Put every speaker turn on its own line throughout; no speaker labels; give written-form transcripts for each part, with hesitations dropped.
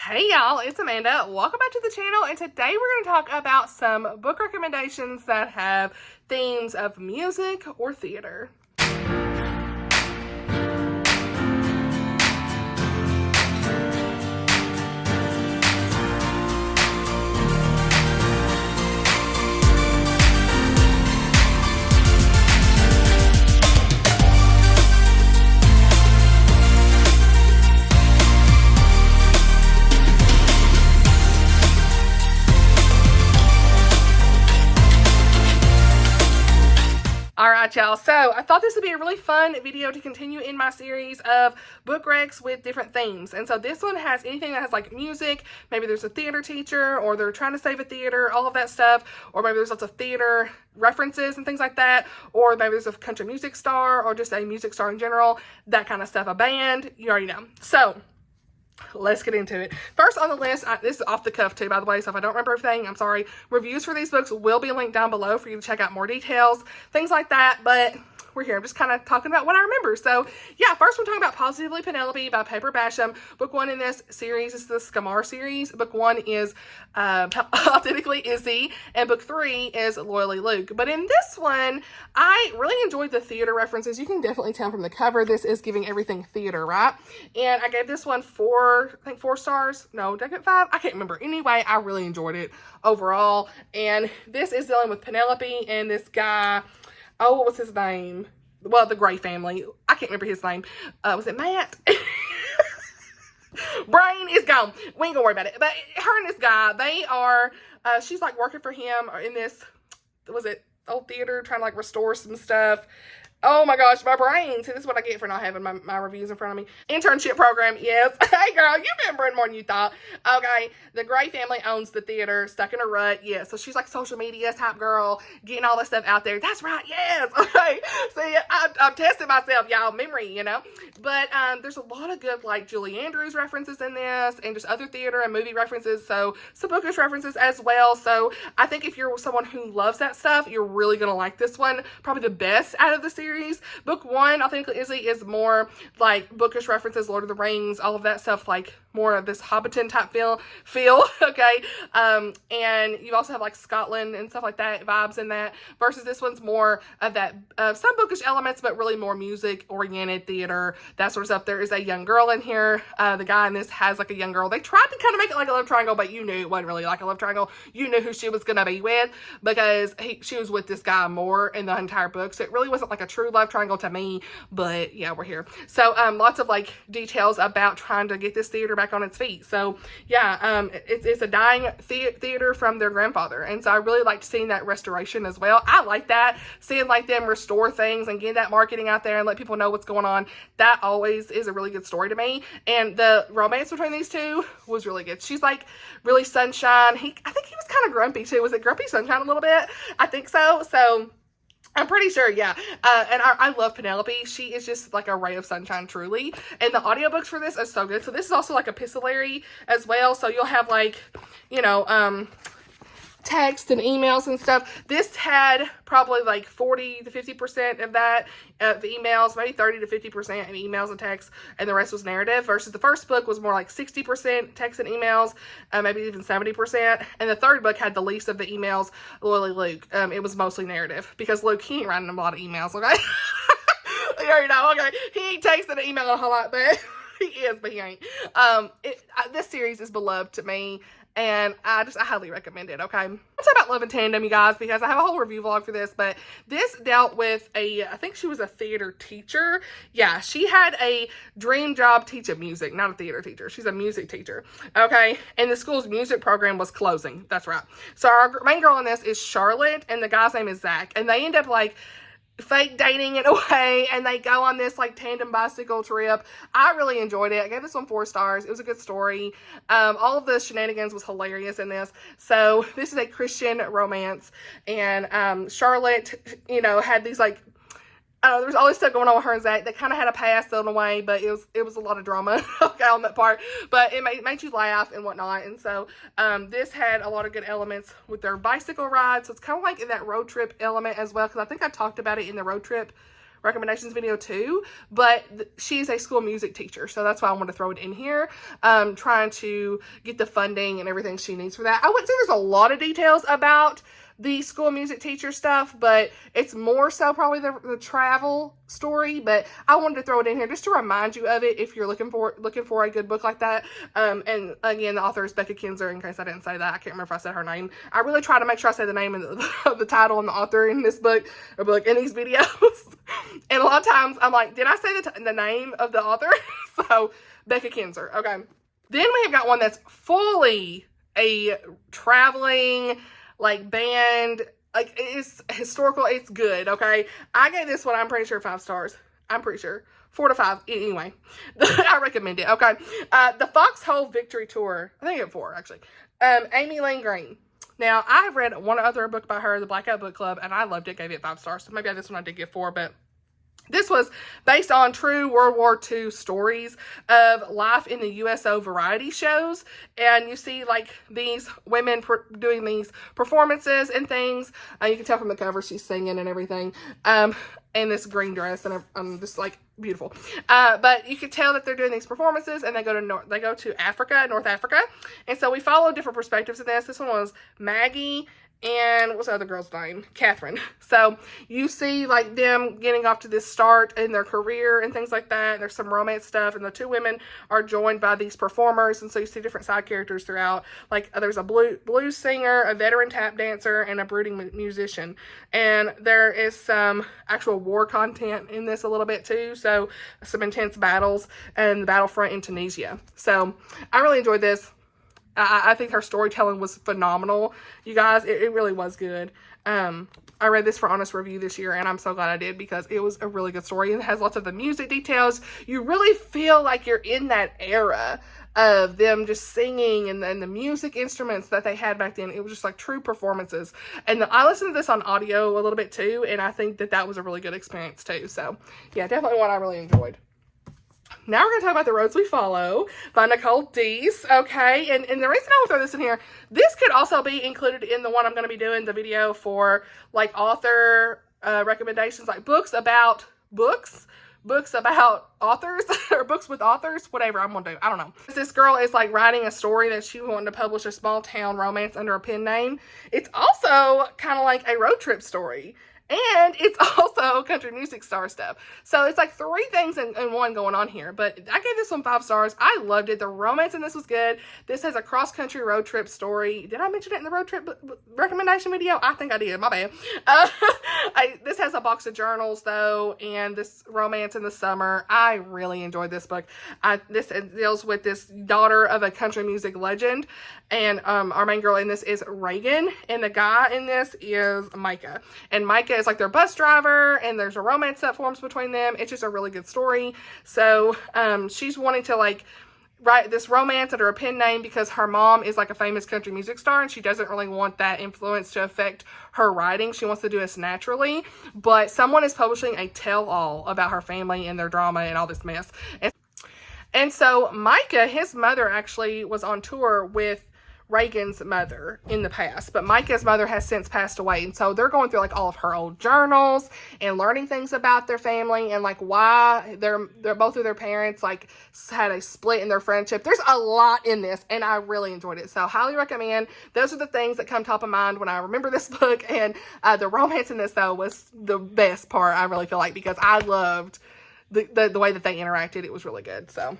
Hey y'all, it's Amanda. Welcome back to the channel, and today we're going to talk about some book recommendations that have themes of music or theater. Alright y'all, so I thought this would be a really fun video to continue in my series of book recs with different themes. And so this one has anything that has like music, maybe there's a theater teacher, or they're trying to save a theater, all of that stuff, or maybe there's lots of theater references and things like that, or maybe there's a country music star, or just a music star in general, that kind of stuff, a band, you already know. So let's get into it. First on the list, this is off the cuff too, by the way, so if I don't remember everything, I'm sorry. Reviews for these books will be linked down below for you to check out more details, things like that, but we're here. I'm just kind of talking about what I remember. So yeah, first we're talking about Positively Penelope by Paper Basham. Book one in this series is the Scamar series. Book one is Authentically Izzy, and book three is Loyally Luke. But in this one, I really enjoyed the theater references. You can definitely tell from the cover, this is giving everything theater, right? And I gave this one I think 4 stars. No, did I get 5? I can't remember. Anyway, I really enjoyed it overall. And this is dealing with Penelope and this guy. Oh, what was his name? Well, the Gray family. I can't remember his name. Was it Matt? Brain is gone. We ain't gonna worry about it. But her and this guy, they are, she's like working for him in this, was it old theater, trying to like restore some stuff. Oh my gosh, my brain. See, this is what I get for not having my reviews in front of me. Internship program, yes. Hey girl, you've been reading more than you thought. Okay, the Gray family owns the theater, stuck in a rut, yes. So she's like social media type girl, getting all this stuff out there. That's right, yes. Okay, see, I'm testing myself, y'all, memory, you know. But there's a lot of good like Julie Andrews references in this, and just other theater and movie references, so some bookish references as well. So I think if you're someone who loves that stuff, you're really gonna like this one. Probably the best out of the series. Book one, Authentically Izzy, is more like bookish references, Lord of the Rings, all of that stuff, like more of this Hobbiton type feel, okay? And you also have like Scotland and stuff like that, vibes in that, versus this one's more of that, some bookish elements, but really more music-oriented theater, that sort of stuff. There is a young girl in here. The guy in this has like a young girl. They tried to kind of make it like a love triangle, but you knew it wasn't really like a love triangle. You knew who she was going to be with, because she was with this guy more in the entire book, so it really wasn't like a true love triangle to me, but yeah, we're here. So lots of like details about trying to get this theater back on its feet. So yeah, it's a dying theater from their grandfather, and so I really liked seeing that restoration as well. I like that, seeing like them restore things and getting that marketing out there and let people know what's going on. That always is a really good story to me, and the romance between these two was really good. She's like really sunshine. I think he was kind of grumpy too. Was it Grumpy Sunshine a little bit? I think so. So I'm pretty sure, yeah. And I love Penelope. She is just like a ray of sunshine, truly. And the audiobooks for this are so good. So this is also like epistolary as well. So you'll have like, you know, text and emails and stuff. This had probably like 40 to 50% of that, the emails, maybe 30 to 50% in emails and text, and the rest was narrative, versus the first book was more like 60% text and emails, maybe even 70%, and the third book had the least of the emails, Loyally Luke. It was mostly narrative, because Luke, he ain't writing a lot of emails, okay? You already know, okay? He ain't texting an email a whole lot, but he is, but he ain't. This series is beloved to me, and I highly recommend it, okay? Let's talk about Love in Tandem, you guys, because I have a whole review vlog for this, but this dealt with I think she was a theater teacher. Yeah, she had a dream job teaching music, not a theater teacher. She's a music teacher, okay? And the school's music program was closing. That's right. So our main girl in this is Charlotte, and the guy's name is Zach, and they end up like fake dating in a way, and they go on this like tandem bicycle trip. I really enjoyed it. I gave this one 4 stars. It was a good story. All of the shenanigans was hilarious in this. So this is a Christian romance, and Charlotte, you know, had these like, there was all this stuff going on with her and Zach. They kind of had a past in a way, but it was a lot of drama okay, on that part. But it made you laugh and whatnot. And so this had a lot of good elements with their bicycle ride. So it's kind of like in that road trip element as well, because I think I talked about it in the road trip recommendations video too, but she's a school music teacher, so that's why I want to throw it in here. Trying to get the funding and everything she needs for that. I wouldn't say there's a lot of details about the school music teacher stuff, but it's more so probably the travel story. But I wanted to throw it in here just to remind you of it if you're looking for a good book like that. And again, the author is Becca Kinzer, in case I didn't say that. I can't remember if I said her name. I really try to make sure I say the name and the title and the author in this book, or book in these videos. And a lot of times I'm like, did I say the name of the author? So Becca Kinzer. Okay. Then we have got one that's fully a traveling, like, band, like, it's historical, it's good, okay? I gave this one, I'm pretty sure, 5 stars. I'm pretty sure. 4 to 5, anyway. I recommend it, okay? The Foxhole Victory Tour, I think it's 4, actually. Amy Lynn Green. Now, I have read one other book by her, the Blackout Book Club, and I loved it, gave it 5 stars, so maybe this one I did give 4, but this was based on true World War II stories of life in the USO variety shows. And you see, like, these women doing these performances and things. You can tell from the cover she's singing and everything. In this green dress, and just, like, beautiful. But you can tell that they're doing these performances, and they go to Africa, North Africa. And so we follow different perspectives in this. This one was Maggie and what's the other girl's name? Catherine. So you see, like, them getting off to this start in their career and things like that. And there's some romance stuff, and the 2 women are joined by these performers, and so you see different side characters throughout. Like, there's a blues singer, a veteran tap dancer, and a brooding musician. And there is some actual war content in this a little bit too, so some intense battles and the battlefront in Tunisia. So I really enjoyed this. I think her storytelling was phenomenal. You guys, it really was good. I read this for Honest Review this year, and I'm so glad I did, because it was a really good story. And it has lots of the music details. You really feel like you're in that era of them just singing, and then the music instruments that they had back then. It was just like true performances. And I listened to this on audio a little bit too, and I think that was a really good experience too. So yeah, definitely one I really enjoyed. Now we're going to talk about The Roads We Follow by Nicole Deese, okay? And the reason I will throw this in here, this could also be included in the one I'm going to be doing the video for, like, author recommendations, like books about books about authors, or books with authors, whatever I'm going to do. I don't know. This girl is, like, writing a story that she wanted to publish, a small town romance under a pen name. It's also kind of like a road trip story. And it's also country music star stuff. So it's like 3 things in one going on here. But I gave this one 5 stars. I loved it. The romance in this was good. This has a cross-country road trip story. Did I mention it in the road trip recommendation video? I think I did. My bad. This has a box of journals, though, and this romance in the summer. I really enjoyed this book. This deals with this daughter of a country music legend. And our main girl in this is Reagan. And the guy in this is Micah. And Micah is like their bus driver, and there's a romance that forms between them. It's just a really good story. So she's wanting to, like, write this romance under a pen name because her mom is, like, a famous country music star, and she doesn't really want that influence to affect her writing. She wants to do this naturally, but someone is publishing a tell-all about her family and their drama and all this mess. And so Micah, his mother, actually was on tour with Reagan's mother in the past, but Micah's mother has since passed away, and so they're going through, like, all of her old journals and learning things about their family, and, like, why they're both of their parents, like, had a split in their friendship. There's a lot in this, and I really enjoyed it, so highly recommend. Those are the things that come top of mind when I remember this book. And the romance in this, though, was the best part, I really feel like, because I loved the way that they interacted. It was really good. So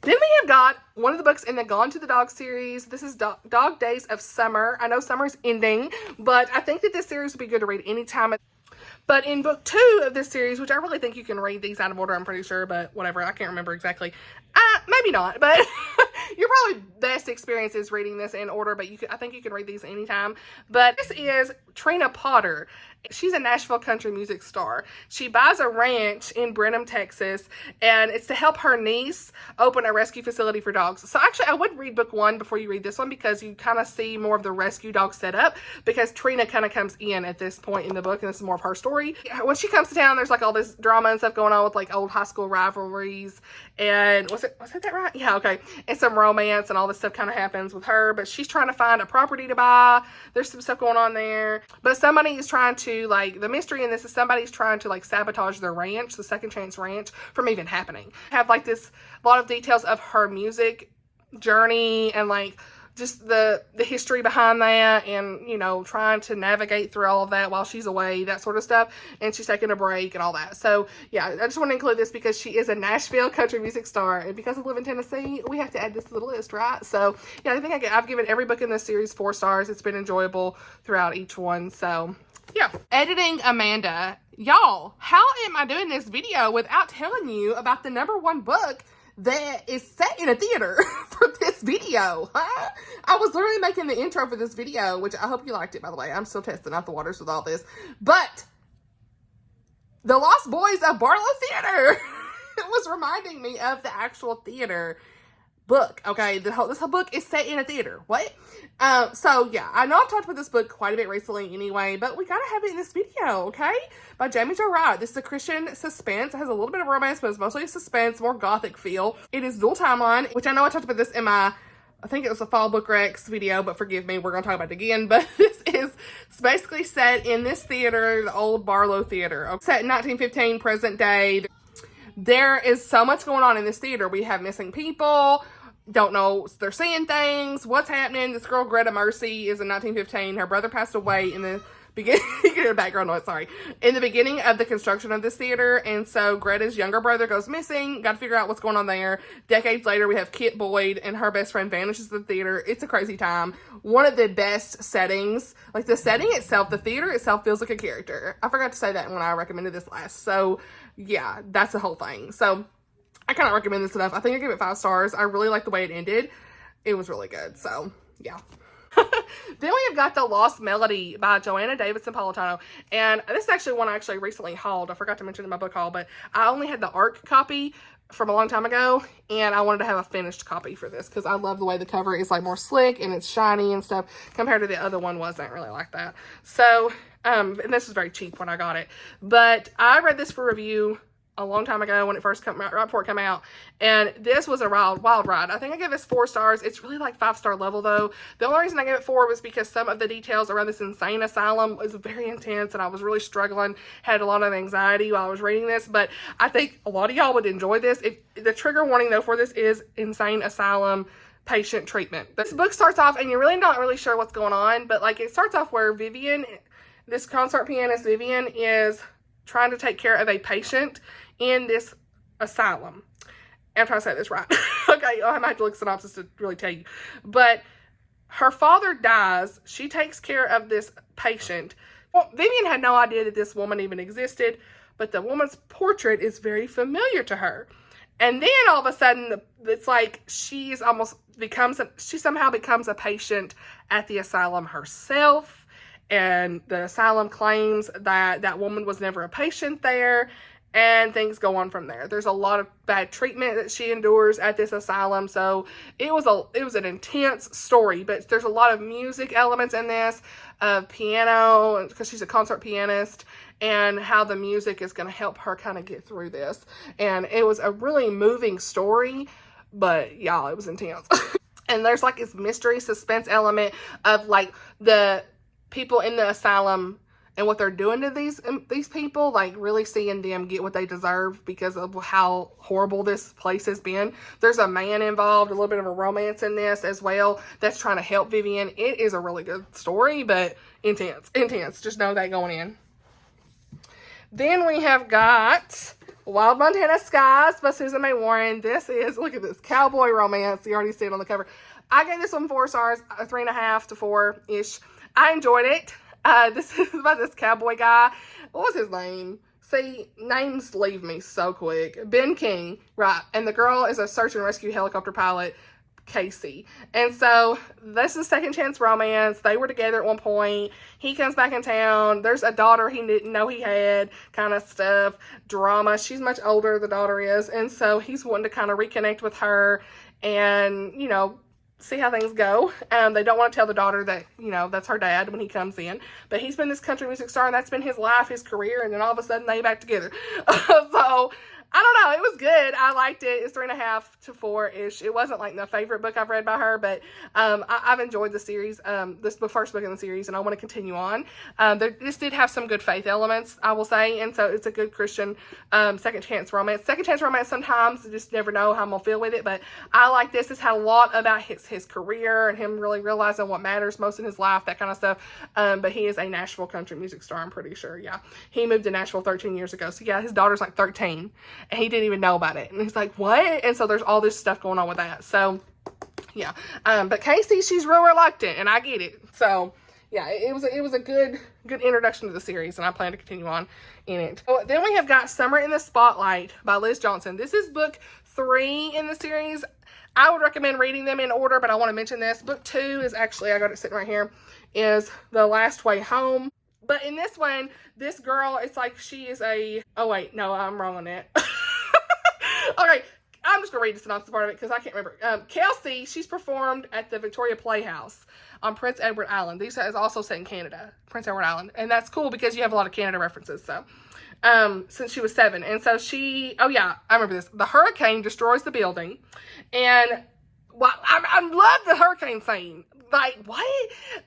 then we have got one of the books in the Gone to the Dog series. This is Dog Days of Summer. I know summer's ending, but I think that this series would be good to read anytime. But in book 2 of this series, which I really think you can read these out of order, I'm pretty sure, but whatever, I can't remember exactly. Maybe not, but your probably best experience is reading this in order, but I think you can read these anytime. But this is Trina Potter. She's a Nashville country music star. She buys a ranch in Brenham, Texas, and it's to help her niece open a rescue facility for dogs. So actually, I would read book 1 before you read this one, because you kind of see more of the rescue dog setup, because Trina kind of comes in at this point in the book, and this is more of her story. When she comes to town, there's, like, all this drama and stuff going on with, like, old high school rivalries, and was it that right? Yeah, okay. And some romance and all this stuff kind of happens with her, but she's trying to find a property to buy. There's some stuff going on there. But somebody is trying to, like, the mystery in this is somebody's trying to, like, sabotage their ranch, the Second Chance Ranch, from even happening. Have, like, this, a lot of details of her music journey and, like, just the history behind that, and, you know, trying to navigate through all of that while she's away, that sort of stuff, and she's taking a break and all that. So, yeah, I just want to include this because she is a Nashville country music star, and because I live in Tennessee, we have to add this to the list, right? So, yeah, I think I've given every book in this series 4 stars. It's been enjoyable throughout each one, so, yeah. Editing Amanda. Y'all, how am I doing this video without telling you about the #1 book that is set in a theater for this video? Huh? I was literally making the intro for this video, which I hope you liked it, by the way. I'm still testing out the waters with all this. But The Lost Boys of Barlowe Theater it was reminding me of the actual theater book. Okay, this whole book is set in a theater. What? So yeah, I know I've talked about this book quite a bit recently anyway, but we gotta have it in this video, okay? By Jaime Wright. This is a Christian suspense. It has a little bit of romance, but it's mostly a suspense, more gothic feel. It is dual timeline, which I know I talked about this in my, I think it was a Fall Book Rex video, but forgive me, we're gonna talk about it again. But this is basically set in this theater, the old Barlowe Theater. Set in 1915, present day. There is so much going on in this theater. We have missing people, don't know, they're seeing things, what's happening. This girl, Greta Mercy, is in 1915. Her brother passed away in the beginning, get a background noise, sorry, in the beginning of the construction of this theater, and so Greta's younger brother goes missing, got to figure out what's going on there. Decades later, we have Kit Boyd, and her best friend vanishes the theater. It's a crazy time. One of the best settings, like the setting itself, the theater itself feels like a character. I forgot to say that when I recommended this last, so yeah, that's the whole thing. So I cannot recommend this enough. I think I give it 5 stars. I really like the way it ended. It was really good. So, yeah. Then we have got The Lost Melody by Joanna, Davidson, Politano. And this is actually one I actually recently hauled. I forgot to mention in my book haul, but I only had the ARC copy from a long time ago, and I wanted to have a finished copy for this because I love the way the cover is like more slick and it's shiny and stuff compared to the other one wasn't really like that. So, and this was very cheap when I got it. But I read this for review a long time ago when it first came out, right before it came out, and this was a wild ride. I think I gave this 4 stars. It's really like 5-star level though. The only reason I gave it 4 was because some of the details around this insane asylum was very intense, and I was really struggling, had a lot of anxiety while I was reading this. But I think a lot of y'all would enjoy this. The trigger warning though for this is insane asylum patient treatment. This book starts off and you're really not really sure what's going on, but like it starts off where Vivian, this concert pianist Vivian, is trying to take care of a patient in this asylum. I'm trying to say this right. Okay, I might have to look at synopsis to really tell you. But her father dies. She takes care of this patient. Well, Vivian had no idea that this woman even existed, but the woman's portrait is very familiar to her. And then all of a sudden, it's like she somehow becomes a patient at the asylum herself. And the asylum claims that that woman was never a patient there. And things go on from there. There's a lot of bad treatment that she endures at this asylum. So it was an intense story, but there's a lot of music elements in this, piano, because she's a concert pianist, and how the music is going to help her kind of get through this. And it was a really moving story, but y'all, it was intense. And there's like this mystery suspense element of like the people in the asylum and what they're doing to these people, like really seeing them get what they deserve because of how horrible this place has been. There's a man involved, a little bit of a romance in this as well, that's trying to help Vivian. It is a really good story, but intense. Just know that going in. Then we have got Wild Montana Skies by Susan May Warren. This is, look at this, cowboy romance. You already see it on the cover. I gave this one 4 stars, 3.5 to 4-ish. I enjoyed it. This is about this cowboy guy. What was his name? See, names leave me so quick. Ben King, right. And the girl is a search and rescue helicopter pilot, Casey. And so this is second chance romance. They were together at one point. He comes back in town. There's a daughter he didn't know he had, kind of stuff. Drama. She's much older, the daughter is. And so he's wanting to kind of reconnect with her and, you know, see how things go. They don't want to tell the daughter that, you know, that's her dad when he comes in. But he's been this country music star, and that's been his life, his career, and then all of a sudden they back together. So I don't know. It was good. I liked it. It's 3.5 to 4-ish. It wasn't like my favorite book I've read by her, but I've enjoyed the series. This is the first book in the series, and I want to continue on. This did have some good faith elements, I will say, and so it's a good Christian second chance romance. Second chance romance, sometimes you just never know how I'm going to feel with it, but I like this. This had a lot about his career and him really realizing what matters most in his life, that kind of stuff. But he is a Nashville country music star, I'm pretty sure. Yeah. He moved to Nashville 13 years ago. So yeah, his daughter's like 13. And he didn't even know about it. And he's like, what? And so there's all this stuff going on with that. So, yeah. But Casey, she's real reluctant. And I get it. So, yeah, it was a good introduction to the series. And I plan to continue on in it. So, then we have got Summer in the Spotlight by Liz Johnson. This is book 3 in the series. I would recommend reading them in order, but I want to mention this. Book 2 is actually, I got it sitting right here, is The Last Way Home. But in this one, this girl, it's like she is a... Oh, wait. No, I'm wrong on that. Okay. I'm just going to read the synopsis part of it because I can't remember. Kelsey, she's performed at the Victoria Playhouse on Prince Edward Island. These is also set in Canada. Prince Edward Island. And that's cool because you have a lot of Canada references. So, since she was 7. And so she... Oh, yeah. I remember this. The hurricane destroys the building. And... Well, I love the hurricane scene. Like, what?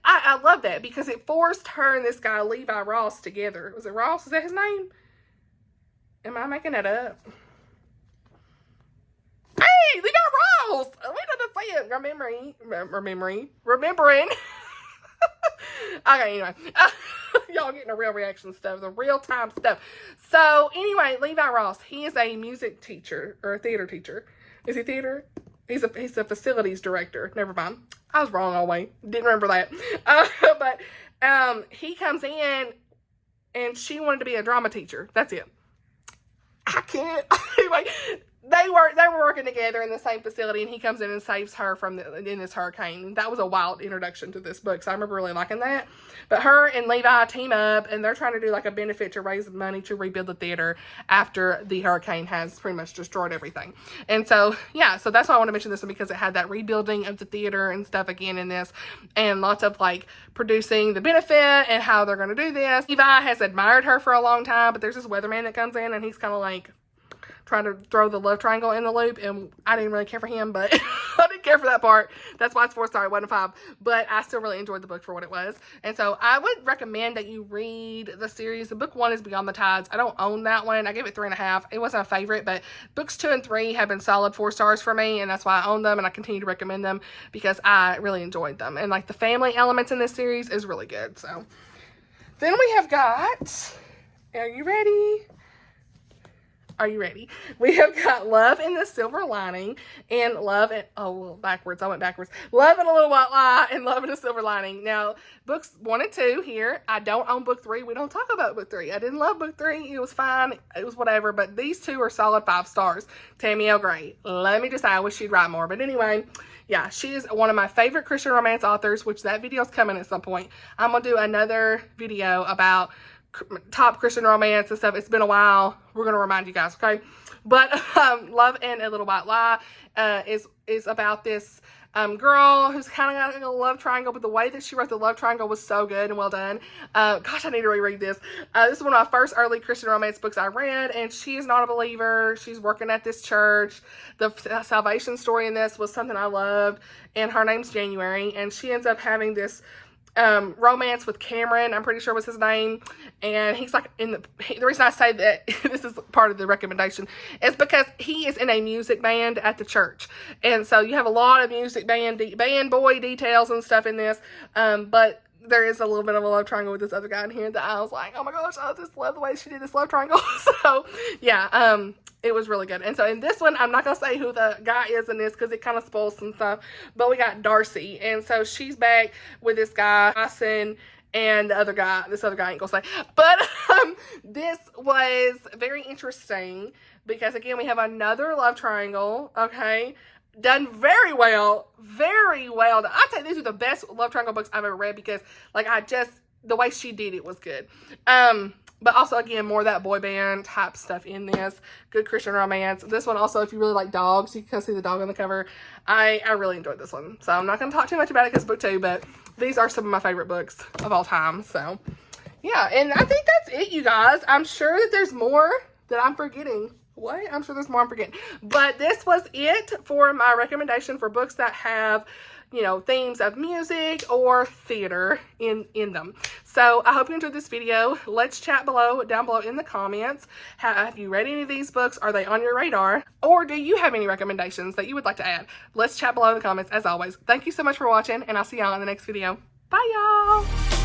I love that because it forced her and this guy, Levi Ross, together. Was it Ross? Is that his name? Am I making that up? Hey, Levi Ross! We didn't say it. Remembering. Okay, anyway. Y'all getting the real reaction stuff, the real-time stuff. So, anyway, Levi Ross, he is a music teacher, or a theater teacher. Is he theater? He's a facilities director. Never mind. I was wrong all the way. Didn't remember that. But he comes in, and she wanted to be a drama teacher. That's it. I can't. Anyway, they were working together in the same facility, and he comes in and saves her from in this hurricane. That was a wild introduction to this book, so I remember really liking that. But her and Levi team up, and they're trying to do like a benefit to raise money to rebuild the theater after the hurricane has pretty much destroyed everything. And so, yeah, so that's why I want to mention this one, because it had that rebuilding of the theater and stuff again in this, and lots of like producing the benefit and how they're going to do this. Levi has admired her for a long time, but there's this weatherman that comes in, and he's kind of like trying to throw the love triangle in the loop, and I didn't really care for him, but I didn't care for that part. That's why it's 4 stars, 1 to 5, but I still really enjoyed the book for what it was. And so I would recommend that you read the series. The book 1 is Beyond the Tides. I don't own that one. I gave it 3.5. It wasn't a favorite, but books 2 and 3 have been solid 4 stars for me, and that's why I own them, and I continue to recommend them because I really enjoyed them. And like the family elements in this series is really good. So then we have got, are you ready? Are you ready? We have got Love in the Silver Lining and Love and, backwards. I went backwards. Love and a Little White Lie and Love in a Silver Lining. Now, books 1 and 2 here. I don't own book 3. We don't talk about book 3. I didn't love book 3. It was fine. It was whatever. But these 2 are solid 5 stars. Tammy L Gray. Let me just say, I wish she'd write more. But anyway, yeah, she is one of my favorite Christian romance authors, which that video is coming at some point. I'm going to do another video about top Christian romance and stuff. It's been a while. We're going to remind you guys, okay? But Love and a Little White Lie is about this girl who's kind of got a love triangle, but the way that she wrote the love triangle was so good and well done. Gosh, I need to reread this. This is one of my first early Christian romance books I read, and she is not a believer. She's working at this church. The salvation story in this was something I loved, and her name's January, and she ends up having this romance with Cameron, I'm pretty sure was his name, and he's like the reason I say that this is part of the recommendation is because he is in a music band at the church, and so you have a lot of music band boy details and stuff in this, but there is a little bit of a love triangle with this other guy in here that I was like, oh my gosh, I just love the way she did this love triangle. So yeah, it was really good. And so in this one, I'm not going to say who the guy is in this because it kind of spoils some stuff, but we got Darcy. And so she's back with this guy, Tyson, and the other guy, this other guy I ain't going to say. But this was very interesting because, again, we have another love triangle, okay? Done very well, very well. I'd say these are the best love triangle books I've ever read because, like, the way she did it was good. But also, again, more of that boy band type stuff in this. Good Christian romance. This one also, if you really like dogs, you can see the dog on the cover. I really enjoyed this one. So I'm not going to talk too much about it because it's book 2, but these are some of my favorite books of all time. So, yeah. And I think that's it, you guys. I'm sure that there's more that I'm forgetting. What? I'm sure there's more I'm forgetting. But this was it for my recommendation for books that have, you know, themes of music or theater in them. So I hope you enjoyed this video. Let's chat down below in the comments. Have you read any of these books? Are they on your radar? Or do you have any recommendations that you would like to add? Let's chat below in the comments as always. Thank you so much for watching, and I'll see y'all in the next video. Bye, y'all.